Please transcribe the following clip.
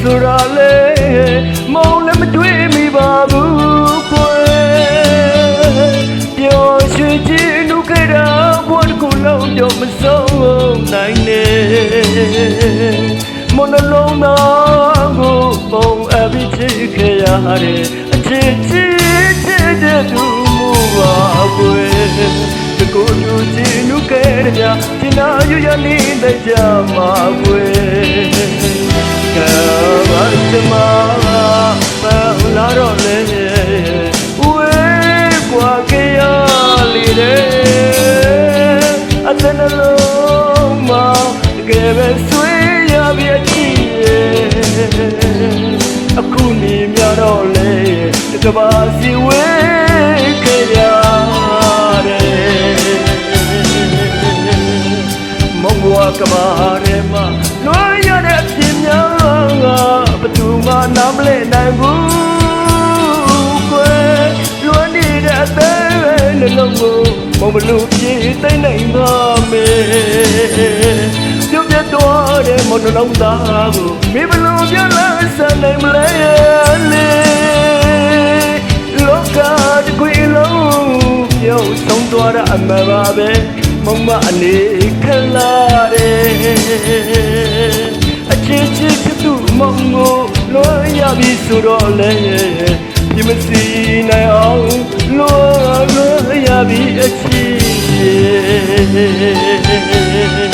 ဆိုတာလေမောင်လည်းမတွေ့မိပါဘူးကွယ်ပျော်ရွှင်ခြင်းနုခဲ့တာဘဝတစ်ခုလုံးကြောင့်မဆုံးနိုင်နဲ့မနှလုံးသားကိုပုံအပ်ပြီးချစ်ခဲ့ရတဲ့အချစ်ချစ်တဲ့သူမူပါကွယ်တကူတူချင်နုခဲ့တဲ့ချင်နာယူရနေတဲ့ကြမှာကွယ်ကဘာစမပါလာတော့လေဝေးกว่าကြရလေတဲ့အတနလုံးမှာတကယ်ပဲဆွေးရပြည့်ချစ်အခုနေမြတော့လေတကဘာစီဝေးခဲ့ရတယ်မုံဘွားကဘာရဲမှာလွှမ်းရတဲ့အဖြစ်များကဘသူမှနားမလဲနိုင်ဘူးကွယ်လွှမ်းနေတဲ့အသေးနှလုံးကိုမုံဘလို့ပြေးသိမ့်နိုင်ပါမယ်ပြုတ်ပြတ်သွားတဲ့မနှလုံးသားကိုမေဘလို့ပြလာစနိုင်မလဲလေလောကတစ်ခွေလုံးပြုတ်ဆုံးသွားတာအမှန်ပါပဲမုံမအနေခလာတဲ့အချစ်ချစ်သူမုံကိုလွှမ်းရပြီဆိုတော့လေဒီမစီနိုင်အောင်လွှမ်းရပြီအချစ်